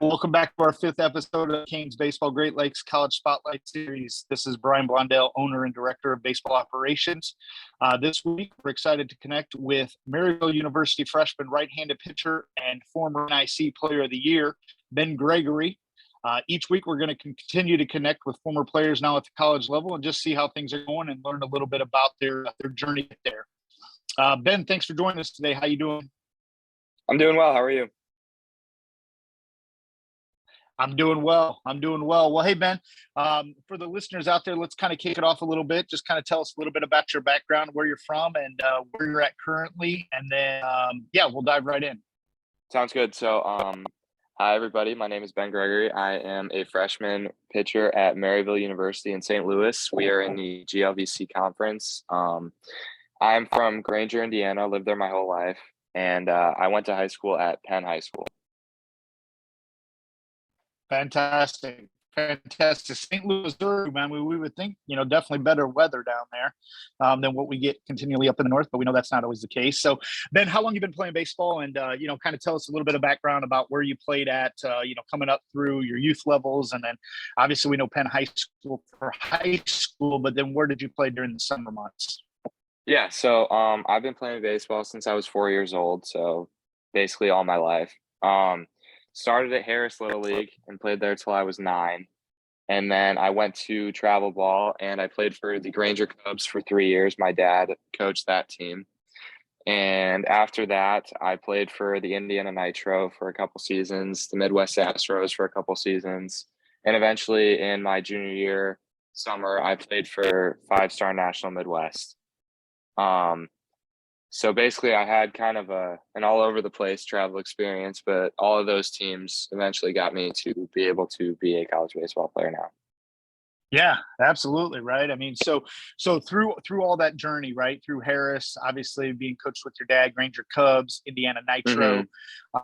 Welcome back to our fifth episode of Canes Baseball Great Lakes College Spotlight Series. This is Brian Blondell, owner and director of baseball operations. This week, we're excited to connect with Maryville University freshman right-handed pitcher and former NIC Player of the Year, Ben Gregory. Each week, we're going to continue to connect with former players now at the college level and just see how things are going and learn a little bit about their journey there. Ben, thanks for joining us today. How you doing? I'm doing well. How are you? I'm doing well. Well, hey, Ben, for the listeners out there, let's kind of kick it off a little bit. Just kind of tell us a little bit about your background, where you're from, and where you're at currently. And then, we'll dive right in. Sounds good. So, hi, everybody. My name is Ben Gregory. I am a freshman pitcher at Maryville University in St. Louis. We are in the GLVC conference. I'm from Granger, Indiana, lived there my whole life. And I went to high school at Penn HS. Fantastic. St. Louis, Missouri, man. We would think, definitely better weather down there than what we get continually up in the north, but we know that's not always the case. So, Ben, how long you been playing baseball? And, kind of tell us a little bit of background about where you played at, coming up through your youth levels. And then obviously we know Penn HS for high school, but then where did you play during the summer months? Yeah, so I've been playing baseball since I was 4 years old, so basically all my life. Started at Harris Little League and played there till I was 9. And then I went to travel ball and I played for the Granger Cubs for 3 years. My dad coached that team. And after that, I played for the Indiana Nitro for a couple seasons, the Midwest Astros for a couple seasons. And eventually in my junior year summer, I played for 5-Star National Midwest. So basically I had kind of an all over the place travel experience, but all of those teams eventually got me to be able to be a college baseball player now. Yeah, absolutely. Right. I mean, so through all that journey, right, through Harris, obviously being coached with your dad, Granger Cubs, Indiana Nitro,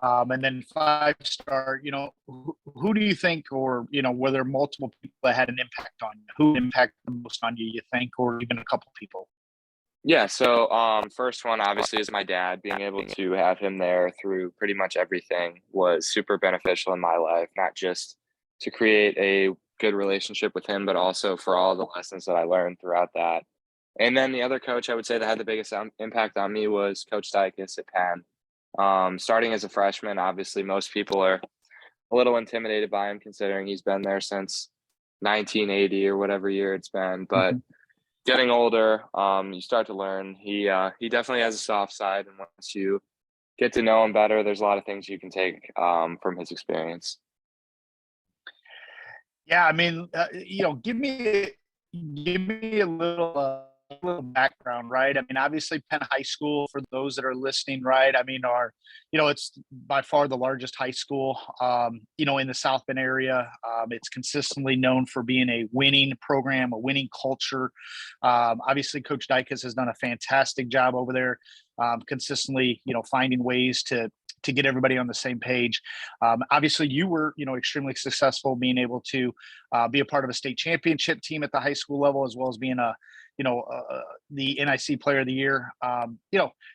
and then 5-Star, who do you think, or, were there multiple people that had an impact on you? Who impacted the most on you think, or even a couple people? Yeah, so first one obviously is my dad. Being able to have him there through pretty much everything was super beneficial in my life, not just to create a good relationship with him, but also for all the lessons that I learned throughout that. And then the other coach I would say that had the biggest impact on me was Coach Dykes at Penn. Starting as a freshman, obviously most people are a little intimidated by him considering he's been there since 1980 or whatever year it's been, but getting older, you start to learn. He definitely has a soft side, and once you get to know him better, there's a lot of things you can take from his experience. Yeah, I mean, give me a little background, right? I mean, obviously Penn High School, for those that are listening, right? I mean, it's by far the largest high school, in the South Bend area. It's consistently known for being a winning program, a winning culture. Obviously, Coach Dykes has done a fantastic job over there, consistently, finding ways to get everybody on the same page. Obviously, you were, extremely successful being able to be a part of a state championship team at the high school level, as well as being the NIC Player of the Year.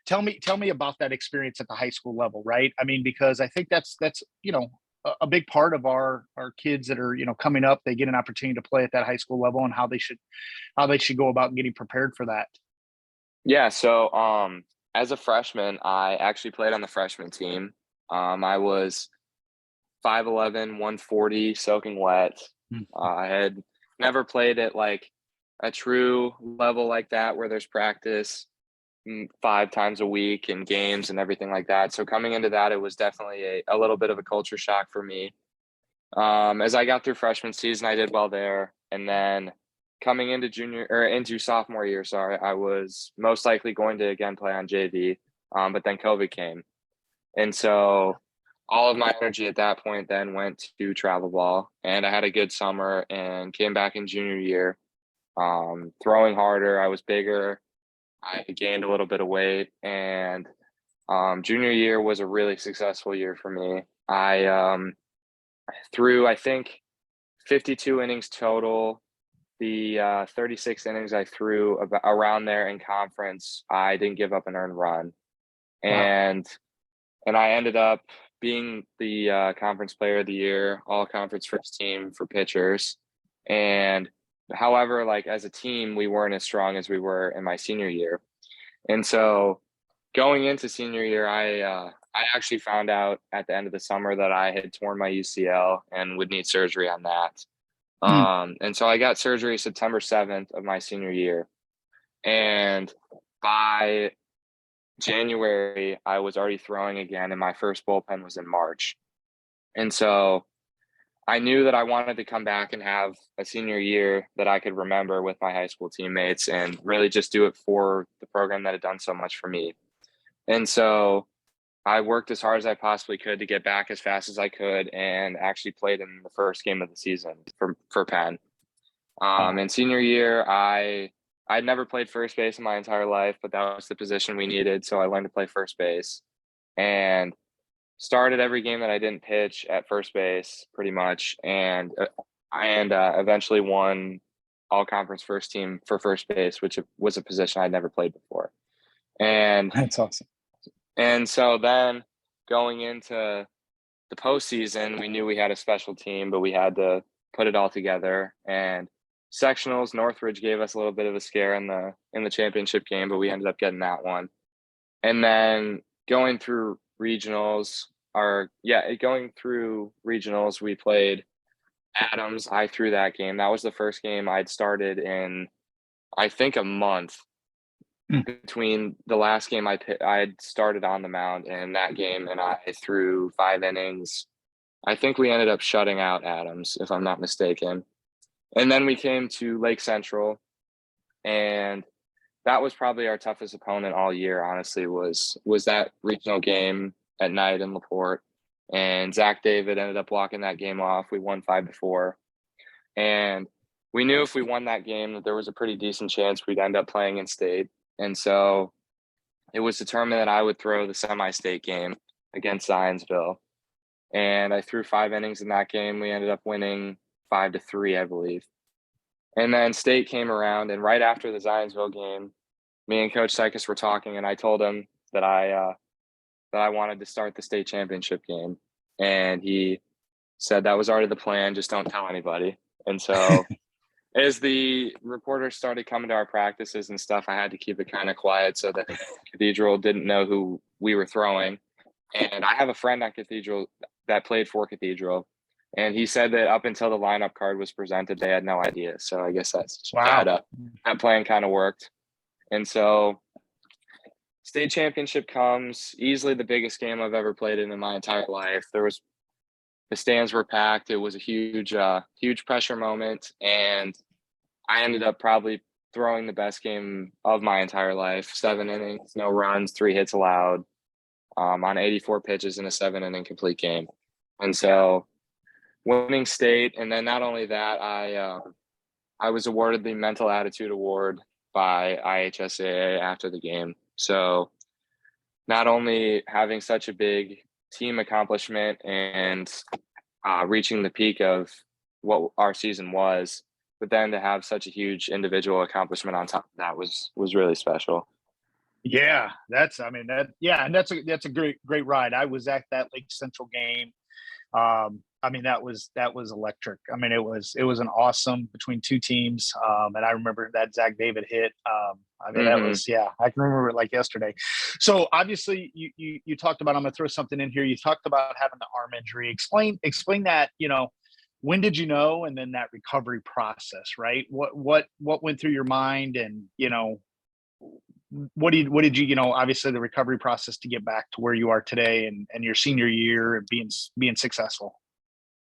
Tell me about that experience at the high school level, right? I mean, because I think that's a big part of our kids that are coming up. They get an opportunity to play at that high school level, and how they should go about getting prepared for that. Yeah. So as a freshman, I actually played on the freshman team. I was 5'11", 140, soaking wet. I had never played at like a true level like that where there's practice 5 times a week and games and everything like that. So coming into that, it was definitely a little bit of a culture shock for me. As I got through freshman season, I did well there. And then coming into sophomore year, I was most likely going to again play on JV, but then COVID came. And so all of my energy at that point then went to travel ball, and I had a good summer and came back in junior year. Throwing harder, I was bigger, I gained a little bit of weight, and junior year was a really successful year for me. I threw, I think, 52 innings total. The 36 innings I threw around there in conference, I didn't give up an earned run. And I ended up being the conference player of the year, all conference first team for pitchers. And however, like as a team, we weren't as strong as we were in my senior year. And so going into senior year, I actually found out at the end of the summer that I had torn my UCL and would need surgery on that. Mm. And so I got surgery September 7th of my senior year. And by January, I was already throwing again, and my first bullpen was in March. And so I knew that I wanted to come back and have a senior year that I could remember with my high school teammates and really just do it for the program that had done so much for me. And so I worked as hard as I possibly could to get back as fast as I could and actually played in the first game of the season for Penn. In senior year, I'd never played first base in my entire life, but that was the position we needed. So I learned to play first base and started every game that I didn't pitch at first base pretty much. And eventually won all conference first team for first base, which was a position I'd never played before. And That's awesome. And so then going into the postseason, we knew we had a special team, but we had to put it all together. And sectionals, Northridge gave us a little bit of a scare in the championship game, but we ended up getting that one. And then going through regionals, we played Adams. I threw that game. That was the first game I'd started in, I think, a month. Between the last game I had started on the mound and that game, and I threw 5 innings. I think we ended up shutting out Adams, if I'm not mistaken. And then we came to Lake Central, and that was probably our toughest opponent all year, honestly, was that regional game at night in LaPorte. And Zach David ended up walking that game off. We won 5-4. And we knew if we won that game that there was a pretty decent chance we'd end up playing in state. And so it was determined that I would throw the semi-state game against Zionsville. And I threw 5 innings in that game. We ended up winning 5-3, I believe. And then state came around, and right after the Zionsville game, me and Coach Sykes were talking, and I told him that I wanted to start the state championship game. And he said that was already the plan, just don't tell anybody. And so as the reporters started coming to our practices and stuff, I had to keep it kind of quiet so that Cathedral didn't know who we were throwing. And I have a friend at Cathedral that played for Cathedral, and he said that up until the lineup card was presented, they had no idea. So I guess that plan kind of worked. And so state championship comes, easily the biggest game I've ever played in my entire life. The stands were packed. It was a huge pressure moment, and I ended up probably throwing the best game of my entire life. 7 innings, no runs, 3 hits allowed, on 84 pitches in a 7-inning complete game. And so winning state, and then not only that, I was awarded the Mental Attitude Award by IHSAA after the game. So not only having such a big team accomplishment and reaching the peak of what our season was, but then to have such a huge individual accomplishment on top of that was really special. Yeah, and that's a great ride. I was at that Lake Central game. That was electric. I mean, it was an awesome between two teams. And I remember that Zach David hit. That was, I can remember it like yesterday. So obviously you talked about, I'm going to throw something in here. You talked about having the arm injury. Explain that, when did you know? And then that recovery process, right? What went through your mind, and, what did you, obviously the recovery process to get back to where you are today and your senior year and being successful?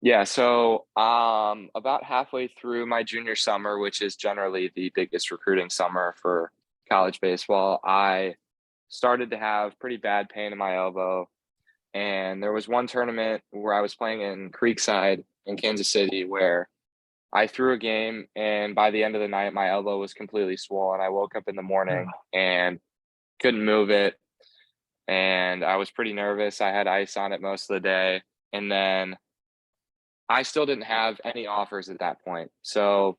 Yeah. So about halfway through my junior summer, which is generally the biggest recruiting summer for college baseball, I started to have pretty bad pain in my elbow. And there was one tournament where I was playing in Creekside in Kansas City where I threw a game, and by the end of the night, my elbow was completely swollen. I woke up in the morning and couldn't move it, and I was pretty nervous. I had ice on it most of the day, and then I still didn't have any offers at that point. So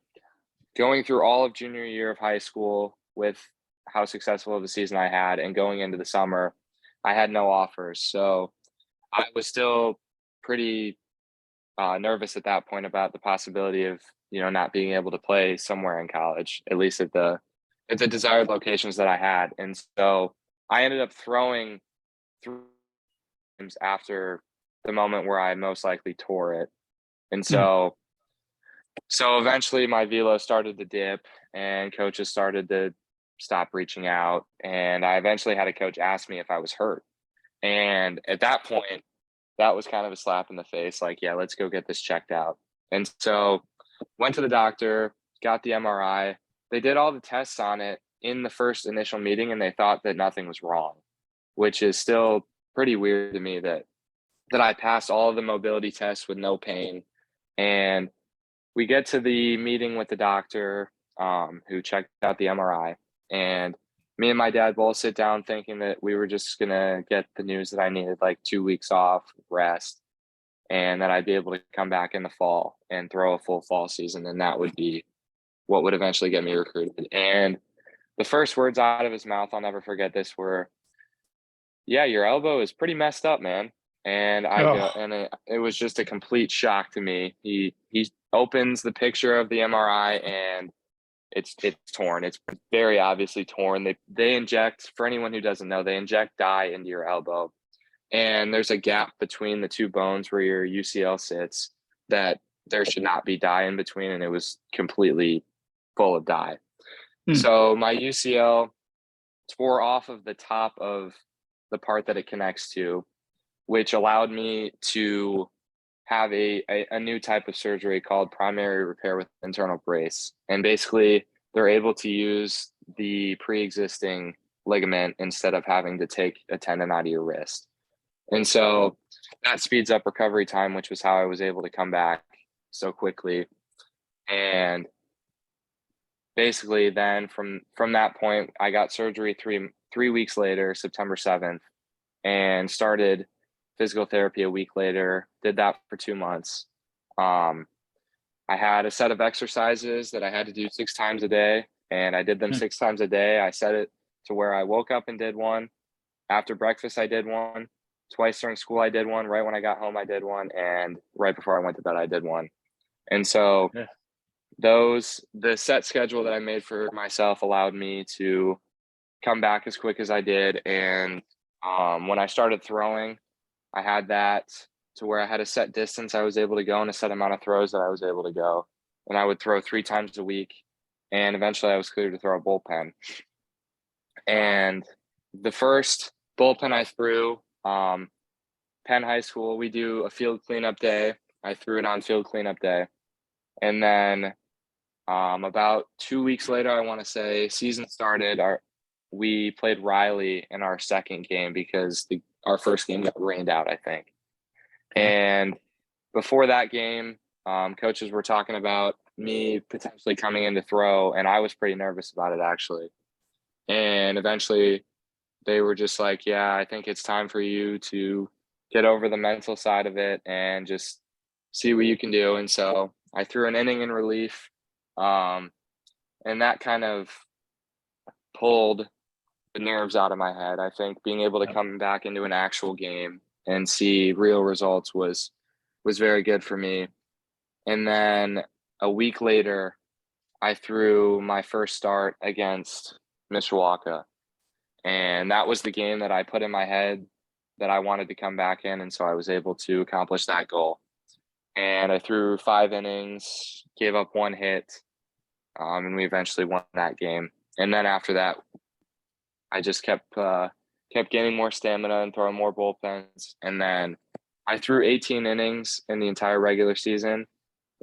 going through all of junior year of high school with how successful of a season I had, and going into the summer, I had no offers. So I was still pretty nervous at that point about the possibility of, not being able to play somewhere in college, at least at the desired locations that I had. And so I ended up throwing 3 times after the moment where I most likely tore it. And Mm. so eventually my velo started to dip and coaches started to stop reaching out. And I eventually had a coach ask me if I was hurt. And at that point, that was kind of a slap in the face, like, yeah, let's go get this checked out. And so went to the doctor, got the MRI. They did all the tests on it in the first initial meeting and they thought that nothing was wrong, which is still pretty weird to me that I passed all of the mobility tests with no pain. And we get to the meeting with the doctor, who checked out the MRI, and me and my dad both sit down thinking that we were just gonna get the news that I needed like 2 weeks off, rest, and that I'd be able to come back in the fall and throw a full fall season, and that would be what would eventually get me recruited. And the first words out of his mouth, I'll never forget this, were, "Yeah, your elbow is pretty messed up, man." And I go, Oh, and it was just a complete shock to me. He opens the picture of the MRI and it's torn. It's very obviously torn. They inject, for anyone who doesn't know, they inject dye into your elbow, and there's a gap between the two bones where your UCL sits that there should not be dye in between, and it was completely full of dye. mm. So my UCL tore off of the top of the part that it connects to, which allowed me to have a new type of surgery called primary repair with internal brace. And basically, they're able to use the pre-existing ligament instead of having to take a tendon out of your wrist. And so that speeds up recovery time, which was how I was able to come back so quickly. And basically then from that point, I got surgery 3 weeks later, September 7th, and started physical therapy a week later, did that for 2 months. I had a set of exercises that I had to do 6 times a day, and I did them Mm. 6 times a day. I set it to where I woke up and did one. After breakfast, I did one. Twice during school, I did one. Right when I got home, I did one. And right before I went to bed, I did one. And so Yeah. the set schedule that I made for myself allowed me to come back as quick as I did. And when I started throwing, I had that to where I had a set distance I was able to go and a set amount of throws that I was able to go. And I would throw 3 times a week. And eventually I was cleared to throw a bullpen. And the first bullpen I threw, Penn High School, we do a field cleanup day. I threw it on field cleanup day. And then about 2 weeks later, I want to say, season started. We played Riley in our second game because our first game got rained out, I think. Okay. And before that game, coaches were talking about me potentially coming in to throw, and I was pretty nervous about it, actually. And eventually they were just like, yeah, I think it's time for you to get over the mental side of it and just see what you can do. And so I threw an inning in relief. And that kind of pulled the nerves out of my head. I think being able to Yep. come back into an actual game and see real results was very good for me. And then a week later, I threw my first start against Mishawaka. And that was the game that I put in my head that I wanted to come back in. And so I was able to accomplish that goal. And I threw 5 innings, gave up 1 hit, and we eventually won that game. And then after that, I just kept gaining more stamina and throwing more bullpens. And then I threw 18 innings in the entire regular season.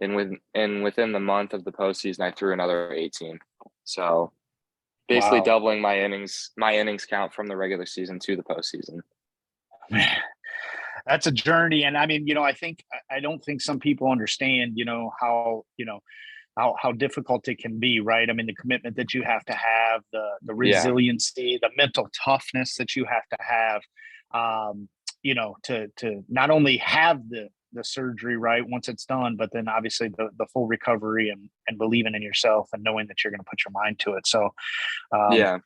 And within the month of the postseason, I threw another 18. So basically Wow. doubling my innings count from the regular season to the postseason. That's a journey. And I mean, I don't think some people understand, how difficult it can be, right? I mean, the commitment that you have to have, the Yeah. resiliency, the mental toughness that you have to have, to not only have the surgery right once it's done, but then obviously the full recovery and believing in yourself and knowing that you're going to put your mind to it. So, Yeah.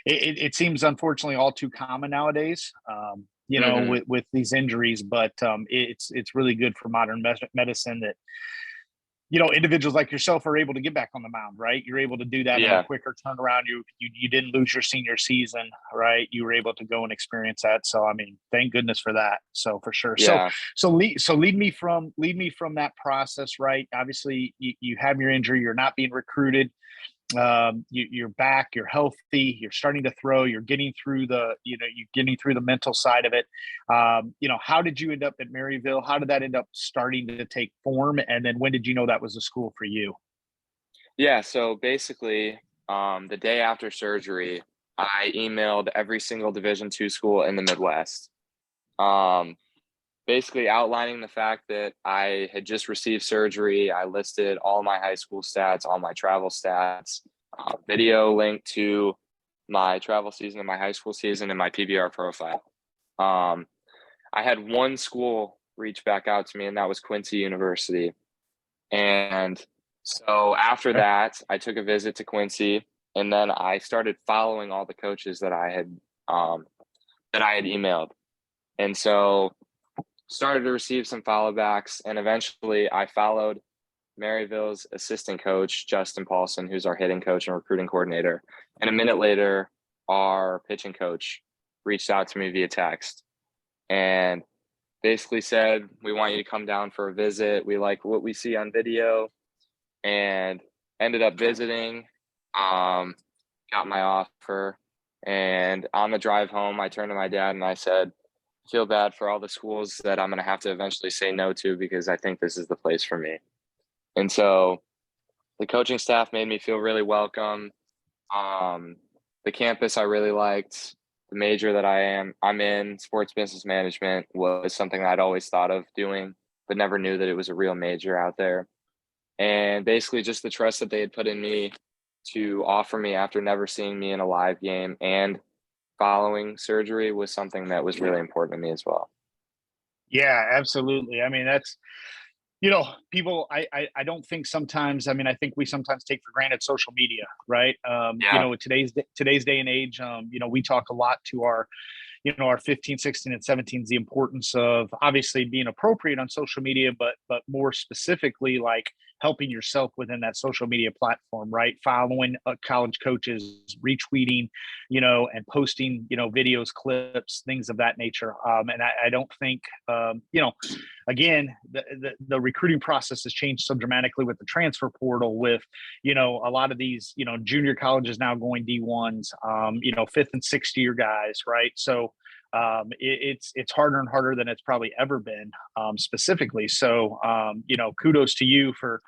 it seems unfortunately all too common nowadays. Hmm. With these injuries, but it's really good for modern medicine that individuals like yourself are able to get back on the mound, right? You're able to do that in a Yeah. quicker turnaround. You didn't lose your senior season, right? You were able to go and experience that. So I mean, thank goodness for that. So for sure. So Yeah. lead me from that process, right? Obviously, you have your injury. You're not being recruited. You're back, you're healthy, you're starting to throw, you're getting through the mental side of it. How did you end up at Maryville? How did that end up starting to take form? And then when did you know that was a school for you? Yeah. So basically, the day after surgery, I emailed every single Division II school in the Midwest. Um, Basically outlining the fact that I had just received surgery. I listed all my high school stats, all my travel stats, video link to my travel season and my high school season and my PBR profile. Um, I had one school reach back out to me, and that was Quincy University. And so after Okay. that, I took a visit to Quincy, and then I started following all the coaches um, that I had emailed. And so started to receive some follow backs, and eventually I followed Maryville's assistant coach, Justin Paulson, who's our hitting coach and recruiting coordinator. And a minute later, our pitching coach reached out to me via text and basically said, "We want you to come down for a visit. We like what we see on video." And ended up visiting, got my offer. And on the drive home, I turned to my dad and I said, "Feel bad for all the schools that I'm going to have to eventually say no to because I think this is the place for me." And so the coaching staff made me feel really welcome. Um, the campus I really liked. The major that I'm in, sports business management, was something I'd always thought of doing, but never knew that it was a real major out there. And basically, just the trust that they had put in me to offer me after never seeing me in a live game and following surgery was something that was really important to me as well. Yeah, absolutely. I mean, that's people, I don't think sometimes, I mean, I think we sometimes take for granted social media, right? Yeah. Today's day and age, we talk a lot to our 15, 16, and 17s, the importance of obviously being appropriate on social media, but more specifically, like helping yourself within that social media platform, right? Following college coaches, retweeting, and posting, videos, clips, things of that nature. And I don't think, again, the recruiting process has changed so dramatically with the transfer portal, with a lot of these junior colleges now going D1s, fifth and sixth year guys, right? So it's harder and harder than it's probably ever been, specifically. So kudos to you for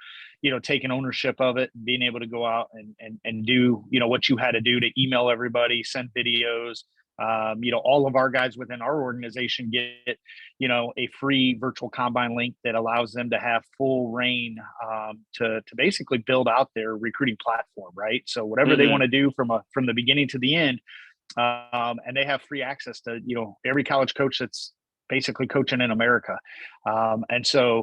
taking ownership of it and being able to go out and do what you had to do to email everybody, send videos. All of our guys within our organization get a free virtual combine link that allows them to have full reign, to basically build out their recruiting platform, right? So whatever they Hmm. want to do from the beginning to the end, and they have free access to every college coach that's basically coaching in America, and so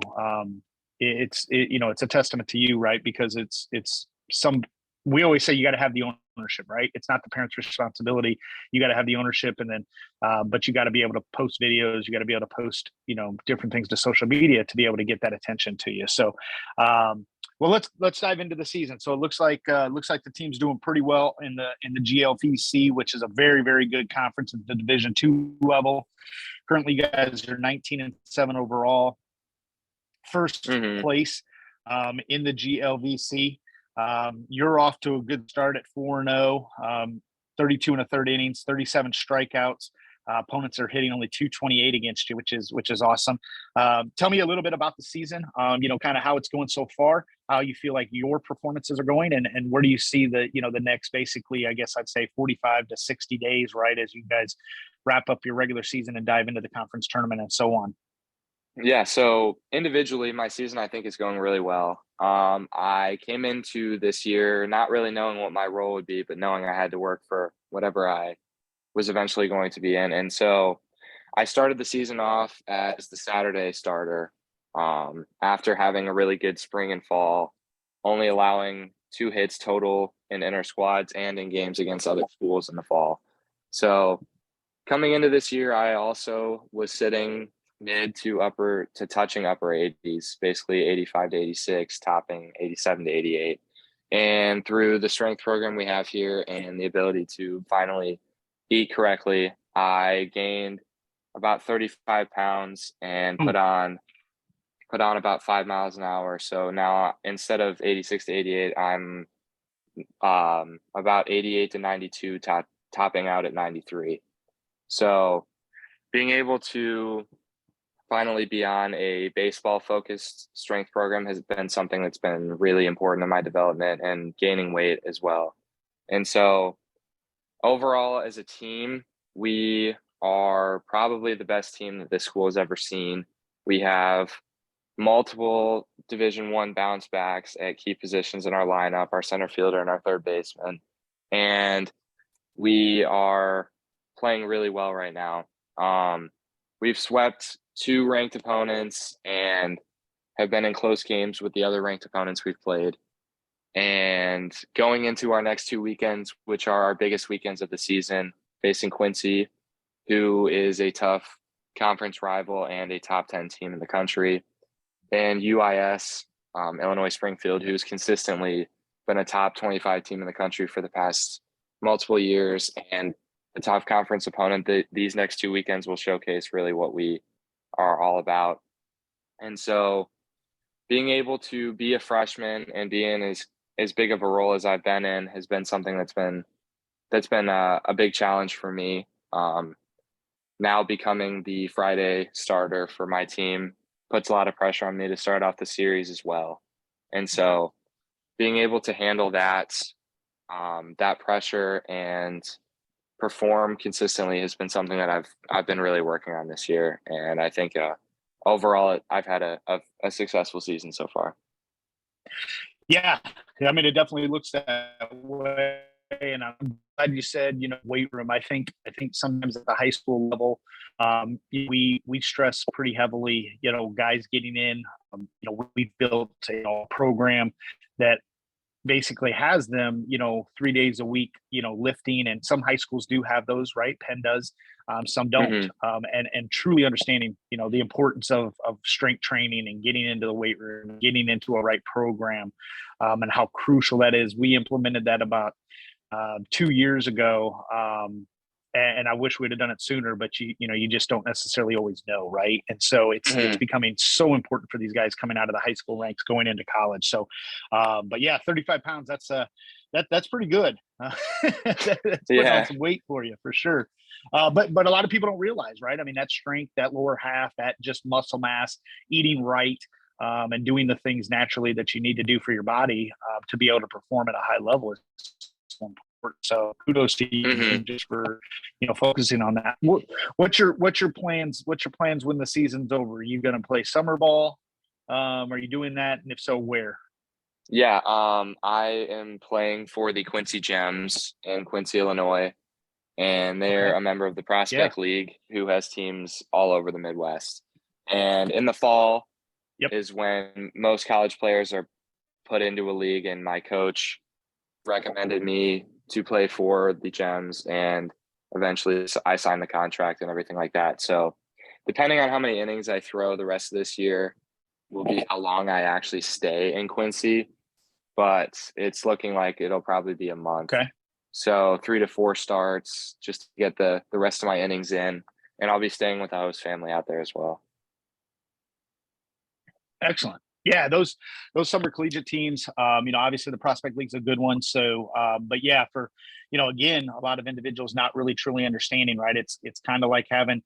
it's a testament to you, right? Because it's some we always say you got to have the ownership, right? It's not the parents' responsibility. You got to have the ownership, and then but you got to be able to post videos. You got to be able to post different things to social media to be able to get that attention to you. So well, let's dive into the season. So it looks like the team's doing pretty well in the GLVC, which is a very, very good conference at the Division II level. Currently, you guys are 19-7 overall, first Hmm. place in the GLVC. You're off to a good start at 4-0, 32 and a third innings, 37 strikeouts. Opponents are hitting only 228 against you, which is awesome. Tell me a little bit about the season. Kind of how it's going so far, how you feel like your performances are going, and where do you see the next, basically, I guess I'd say 45 to 60 days, right, as you guys wrap up your regular season and dive into the conference tournament and so on. Yeah. So individually, my season I think is going really well. I came into this year not really knowing what my role would be, but knowing I had to work for whatever I was eventually going to be in. And so I started the season off as the Saturday starter, after having a really good spring and fall, only allowing 2 hits total in inter squads and in games against other schools in the fall. So coming into this year, I also was sitting mid to touching upper 80s, basically 85 to 86, topping 87 to 88. And through the strength program we have here and the ability to finally eat correctly, I gained about 35 pounds and put on about 5 miles an hour. So now instead of 86 to 88, I'm about 88 to 92, topping out at 93. So being able to finally be on a baseball focused strength program has been something that's been really important in my development and gaining weight as well. And so overall as a team, we are probably the best team that this school has ever seen. We have multiple Division I bounce backs at key positions in our lineup, our center fielder and our third baseman. And we are playing really well right now. We've swept 2 ranked opponents and have been in close games with the other ranked opponents we've played. And going into our next 2 weekends, which are our biggest weekends of the season, facing Quincy, who is a tough conference rival and a top 10 team in the country, and UIS, Illinois Springfield, who's consistently been a top 25 team in the country for the past multiple years, and a tough conference opponent. These next 2 weekends will showcase really what we are all about. And so being able to be a freshman and be in as big of a role as I've been in has been something that's been a big challenge for me. Now becoming the Friday starter for my team puts a lot of pressure on me to start off the series as well. And so being able to handle that pressure and perform consistently has been something that I've been really working on this year. And I think overall I've had a successful season so far. Yeah. I mean, it definitely looks that way. And I'm glad you said, weight room. I think sometimes at the high school level, we stress pretty heavily, guys getting in. We've built a program that basically has them, 3 days a week, lifting, and some high schools do have those, right? Penn does, some don't. Mm-hmm. And truly understanding, the importance of strength training and getting into the weight room, getting into a right program, and how crucial that is. We implemented that about 2 years ago. And I wish we'd have done it sooner, but you just don't necessarily always know, right? And so it's becoming so important for these guys coming out of the high school ranks, going into college. So, but yeah, 35 pounds, that's pretty good. That's putting on some weight for you for sure. But a lot of people don't realize, right? I mean, that strength, that lower half, that just muscle mass, eating right, and doing the things naturally that you need to do for your body to be able to perform at a high level is so important. So kudos to you just for focusing on that. What's your plans? What's your plans when the season's over? Are you going to play summer ball? Are you doing that? And if so, where? Yeah, I am playing for the Quincy Gems in Quincy, Illinois, and they're a member of the Prospect League who has teams all over the Midwest. And in the fall is when most college players are put into a league, and my coach recommended me to play for the Gems, and eventually I signed the contract and everything like that. So depending on how many innings I throw the rest of this year will be how long I actually stay in Quincy, but it's looking like it'll probably be a month. Okay. So 3 to 4 starts just to get the rest of my innings in, and I'll be staying with the host family out there as well. Excellent. Yeah, those summer collegiate teams, obviously the Prospect League's a good one. So, but yeah, for, again, a lot of individuals not really truly understanding, right? It's kind of like having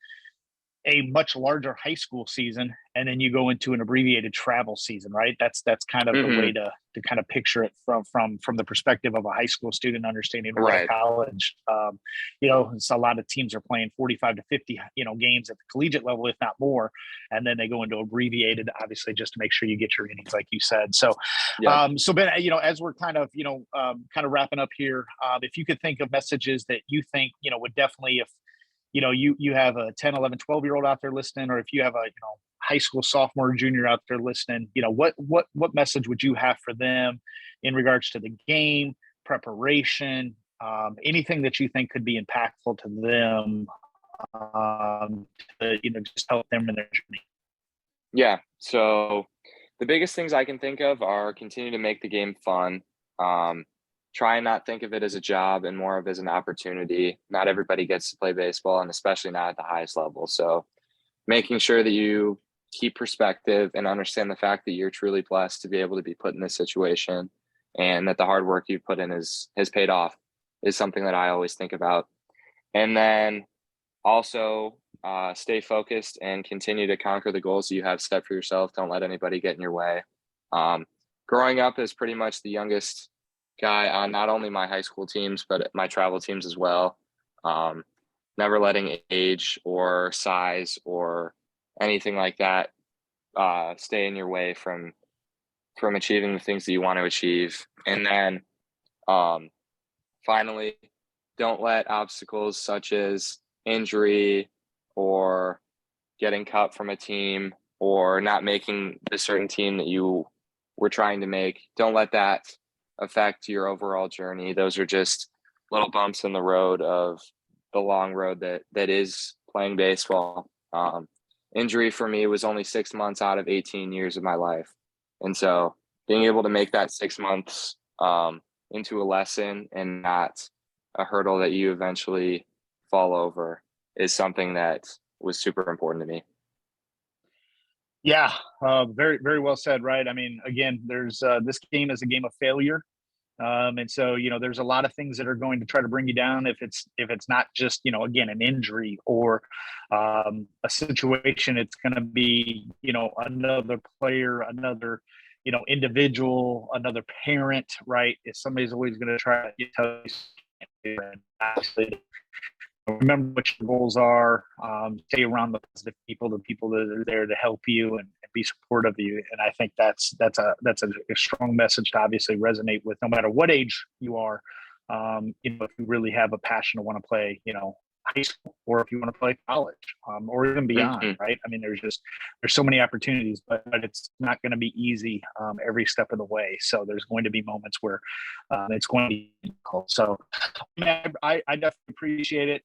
a much larger high school season, and then you go into an abbreviated travel season, right? That's kind of the way to kind of picture it from the perspective of a high school student understanding what college. It's a lot of teams are playing 45 to 50, games at the collegiate level, if not more, and then they go into abbreviated, obviously, just to make sure you get your innings, like you said. So, so Ben, as we're kind of wrapping up here, if you could think of messages that you think would definitely, if you have a 10, 11, 12-year-old out there listening, or if you have a high school sophomore, junior out there listening, what message would you have for them in regards to the game, preparation, anything that you think could be impactful to them, to just help them in their journey? Yeah. So the biggest things I can think of are continue to make the game fun. Try and not think of it as a job and more of as an opportunity. Not everybody gets to play baseball, and especially not at the highest level. So making sure that you keep perspective and understand the fact that you're truly blessed to be able to be put in this situation, and that the hard work you put in has paid off is something that I always think about. And then also stay focused and continue to conquer the goals that you have set for yourself. Don't let anybody get in your way. Growing up as pretty much the youngest guy on not only my high school teams, but my travel teams as well. Never letting age or size or anything like that stay in your way from achieving the things that you want to achieve. And then finally, don't let obstacles such as injury or getting cut from a team or not making the certain team that you were trying to make, don't let that affect your overall journey. Those are just little bumps in the road of the long road that is playing baseball. Injury for me was only 6 months out of 18 years of my life. And so being able to make that 6 months into a lesson and not a hurdle that you eventually fall over is something that was super important to me. Yeah, very, very well said. Right. I mean, again, there's this game is a game of failure. And so, there's a lot of things that are going to try to bring you down if it's not just, again, an injury or a situation. It's going to be, another player, another, individual, another parent, right? If somebody's always going to try to tell you, and actually remember what your goals are, stay around the positive people, the people that are there to help you and be supportive of you. And I think that's a strong message to obviously resonate with no matter what age you are. If you really have a passion to want to play, high school, or if you want to play college, or even beyond, Mm-hmm. right? I mean, there's so many opportunities, but it's not going to be easy every step of the way. So there's going to be moments where it's going to be difficult. So I definitely appreciate it.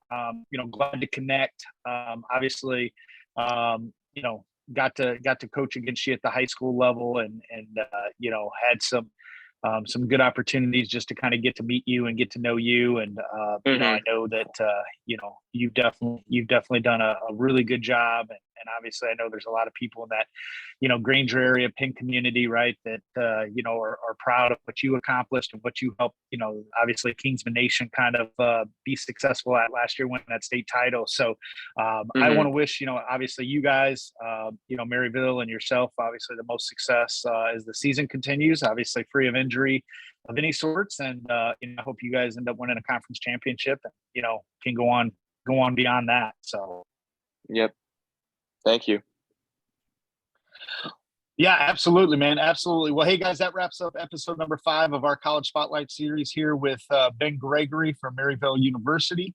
Glad to connect. Obviously, got to coach against you at the high school level, and had some good opportunities just to kind of get to meet you and get to know you. And I know that you've definitely done a really good job. And obviously, I know there's a lot of people in that Granger area, Penn community, right, that are proud of what you accomplished and what you helped. Obviously, Kingsman Nation kind of be successful at last year, winning that state title. So I want to wish obviously you guys, Maryville and yourself, obviously the most success as the season continues. Obviously, free of injury of any sorts, and I hope you guys end up winning a conference championship and can go on beyond that. So, Yep. Thank you. Yeah, absolutely, man. Absolutely. Well, hey, guys, that wraps up episode number 5 of our College Spotlight series here with Ben Gregory from Maryville University.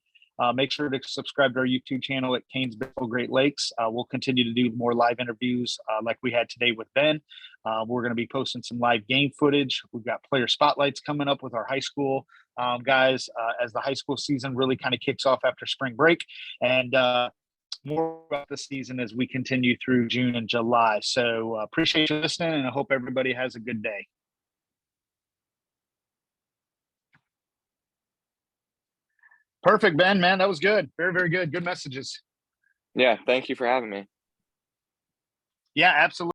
Make sure to subscribe to our YouTube channel at Canes Baseball Great Lakes. We'll continue to do more live interviews like we had today with Ben. We're going to be posting some live game footage. We've got player spotlights coming up with our high school guys as the high school season really kind of kicks off after spring break. And more about the season as we continue through June and July. So appreciate you listening, and I hope everybody has a good day. Perfect, Ben, man. That was good. Very, very good. Good messages. Yeah. Thank you for having me. Yeah, absolutely.